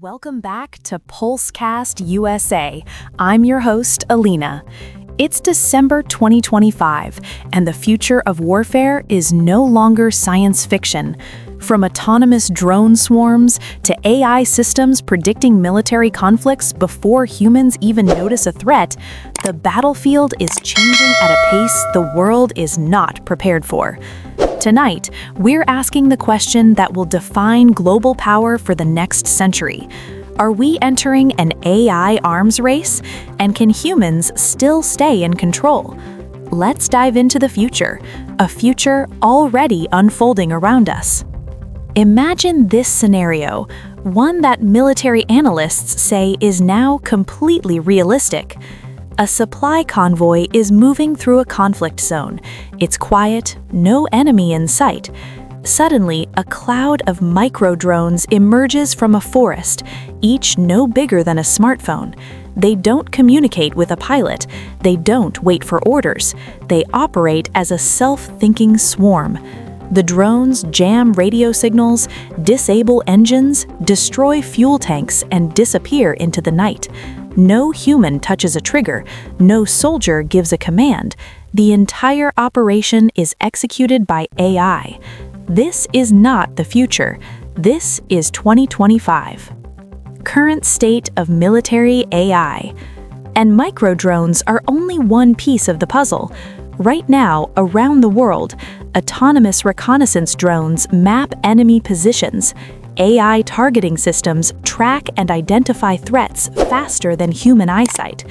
Welcome back to Pulsecast USA. I'm your host, Alina. It's December 2025, and the future of warfare is no longer science fiction. From autonomous drone swarms to AI systems predicting military conflicts before humans even notice a threat, the battlefield is changing at a pace the world is not prepared for. Tonight, we're asking the question that will define global power for the next century. Are we entering an AI arms race? And can humans still stay in control? Let's dive into the future, a future already unfolding around us. Imagine this scenario, one that military analysts say is now completely realistic. A supply convoy is moving through a conflict zone. It's quiet, no enemy in sight. Suddenly, a cloud of micro-drones emerges from a forest, each no bigger than a smartphone. They don't communicate with a pilot. They don't wait for orders. They operate as a self-thinking swarm. The drones jam radio signals, disable engines, destroy fuel tanks, and disappear into the night. No human touches a trigger, no soldier gives a command. The entire operation is executed by AI. This is not the future. This is 2025. Current state of military AI. And micro-drones are only one piece of the puzzle. Right now, around the world, autonomous reconnaissance drones map enemy positions. AI targeting systems track and identify threats faster than human eyesight.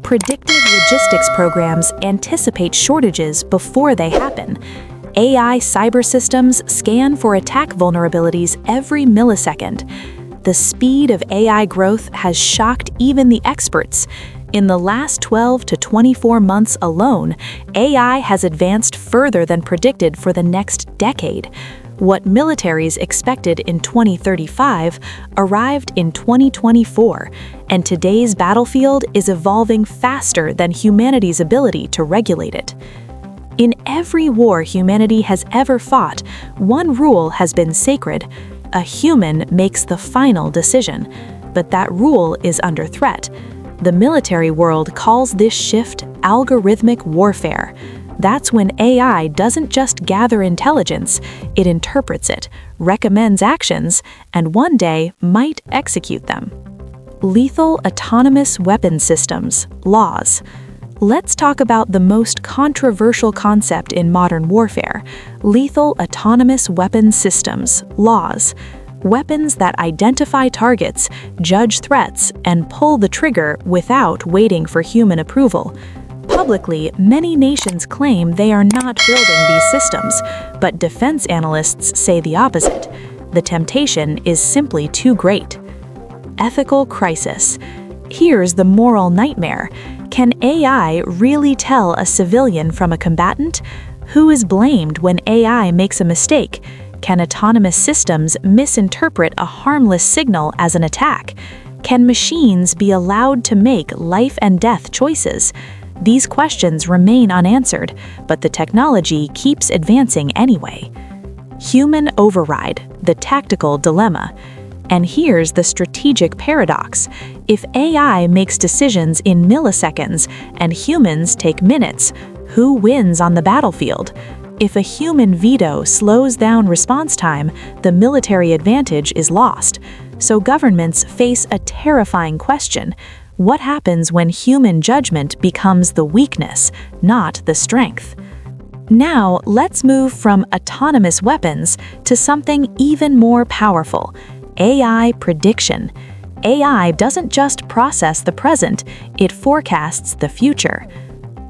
Predictive logistics programs anticipate shortages before they happen. AI cyber systems scan for attack vulnerabilities every millisecond. The speed of AI growth has shocked even the experts. In the last 12 to 24 months alone, AI has advanced further than predicted for the next decade. What militaries expected in 2035 arrived in 2024, and today's battlefield is evolving faster than humanity's ability to regulate it. In every war humanity has ever fought, one rule has been sacred: a human makes the final decision. But that rule is under threat. The military world calls this shift algorithmic warfare. That's when AI doesn't just gather intelligence, it interprets it, recommends actions, and one day might execute them. Lethal autonomous weapon systems, laws. Let's talk about the most controversial concept in modern warfare: lethal autonomous weapon systems, laws. Weapons that identify targets, judge threats, and pull the trigger without waiting for human approval. Publicly, many nations claim they are not building these systems, but defense analysts say the opposite. The temptation is simply too great. Ethical crisis. Here's the moral nightmare. Can AI really tell a civilian from a combatant? Who is blamed when AI makes a mistake? Can autonomous systems misinterpret a harmless signal as an attack? Can machines be allowed to make life and death choices? These questions remain unanswered, but the technology keeps advancing anyway. Human override, the tactical dilemma. And here's the strategic paradox. If AI makes decisions in milliseconds and humans take minutes, who wins on the battlefield? If a human veto slows down response time, the military advantage is lost. So governments face a terrifying question. What happens when human judgment becomes the weakness, not the strength? Now, let's move from autonomous weapons to something even more powerful: AI prediction. AI doesn't just process the present, it forecasts the future.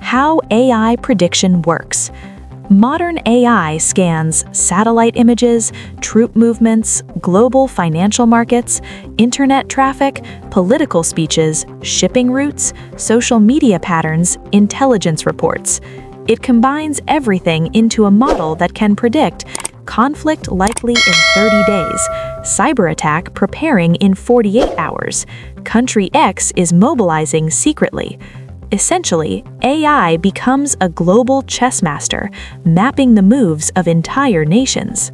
How AI prediction works. Modern AI scans satellite images, troop movements, global financial markets, internet traffic, political speeches, shipping routes, social media patterns, intelligence reports. It combines everything into a model that can predict conflict likely in 30 days, cyber attack preparing in 48 hours, country X is mobilizing secretly. Essentially, AI becomes a global chess master, mapping the moves of entire nations.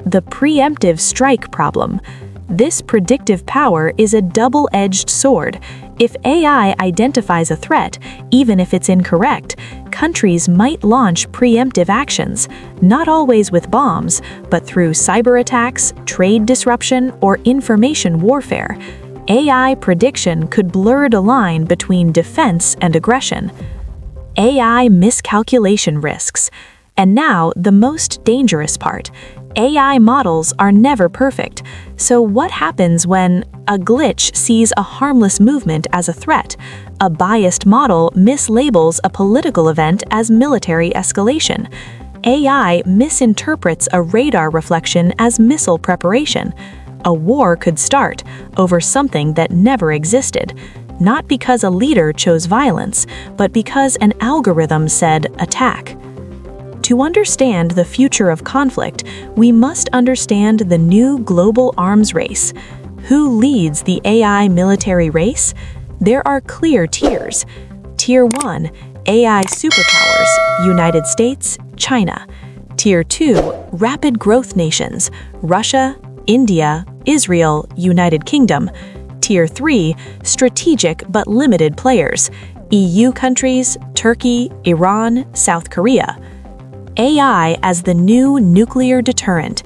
The preemptive strike problem. This predictive power is a double-edged sword. If AI identifies a threat, even if it's incorrect, countries might launch preemptive actions, not always with bombs, but through cyber attacks, trade disruption, or information warfare. AI prediction could blur the line between defense and aggression. AI miscalculation risks. And now, the most dangerous part. AI models are never perfect. So what happens when a glitch sees a harmless movement as a threat? A biased model mislabels a political event as military escalation. AI misinterprets a radar reflection as missile preparation. A war could start over something that never existed, not because a leader chose violence, but because an algorithm said attack. To understand the future of conflict, we must understand the new global arms race. Who leads the AI military race? There are clear tiers. Tier 1, AI superpowers, United States, China. Tier 2, rapid growth nations, Russia, India, Israel, United Kingdom. Tier 3, strategic but limited players, EU countries, Turkey, Iran, South Korea. AI as the new nuclear deterrent.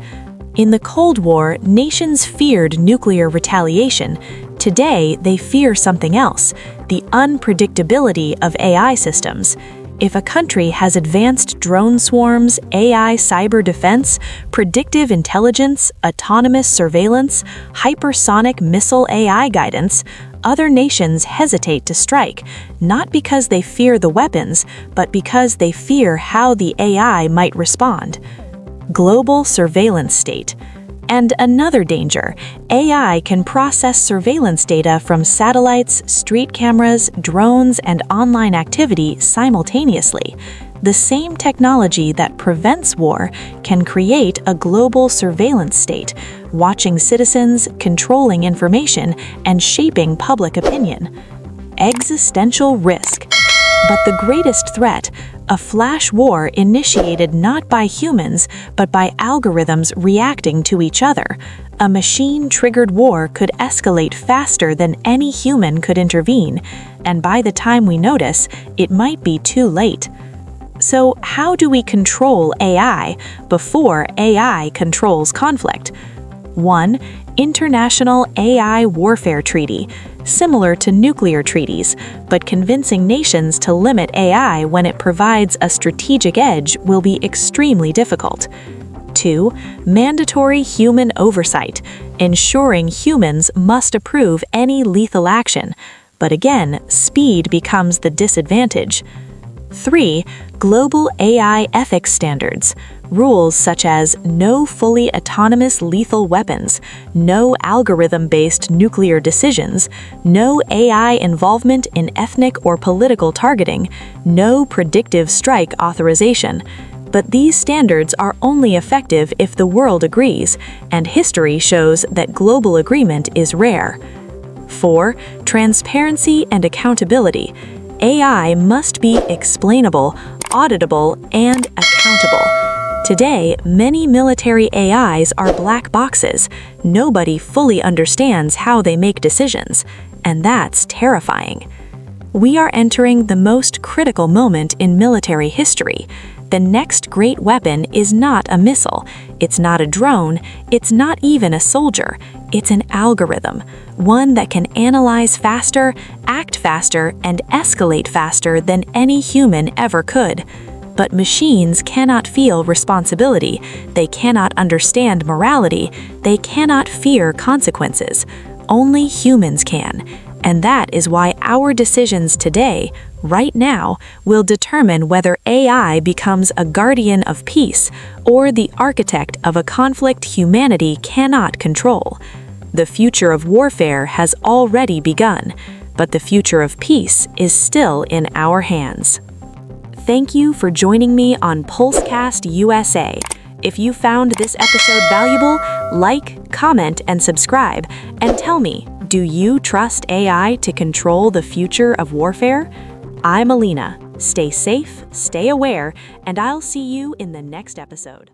In the Cold War, nations feared nuclear retaliation. Today, they fear something else, the unpredictability of AI systems. If a country has advanced drone swarms, AI cyber defense, predictive intelligence, autonomous surveillance, hypersonic missile AI guidance, other nations hesitate to strike, not because they fear the weapons, but because they fear how the AI might respond. Global surveillance state. And another danger, AI can process surveillance data from satellites, street cameras, drones, and online activity simultaneously. The same technology that prevents war can create a global surveillance state, watching citizens, controlling information, and shaping public opinion. Existential risk. But the greatest threat, a flash war initiated not by humans, but by algorithms reacting to each other. A machine-triggered war could escalate faster than any human could intervene, and by the time we notice, it might be too late. So how do we control AI before AI controls conflict? 1. International AI Warfare Treaty, similar to nuclear treaties, but convincing nations to limit AI when it provides a strategic edge will be extremely difficult. 2. Mandatory human oversight, ensuring humans must approve any lethal action, but again, speed becomes the disadvantage. 3. Global AI ethics standards. Rules such as no fully autonomous lethal weapons, no algorithm-based nuclear decisions, no AI involvement in ethnic or political targeting, no predictive strike authorization. But these standards are only effective if the world agrees, and history shows that global agreement is rare. 4. Transparency and accountability. AI must be explainable, auditable, and accountable. Today, many military AIs are black boxes. Nobody fully understands how they make decisions, and that's terrifying. We are entering the most critical moment in military history. The next great weapon is not a missile, it's not a drone, it's not even a soldier. It's an algorithm, one that can analyze faster, act faster, and escalate faster than any human ever could. But machines cannot feel responsibility, they cannot understand morality, they cannot fear consequences. Only humans can. And that is why our decisions today, right now, will determine whether AI becomes a guardian of peace or the architect of a conflict humanity cannot control. The future of warfare has already begun, but the future of peace is still in our hands. Thank you for joining me on Pulsecast USA. If you found this episode valuable, like, comment, and subscribe, and tell me, do you trust AI to control the future of warfare? I'm Alina. Stay safe, stay aware, and I'll see you in the next episode.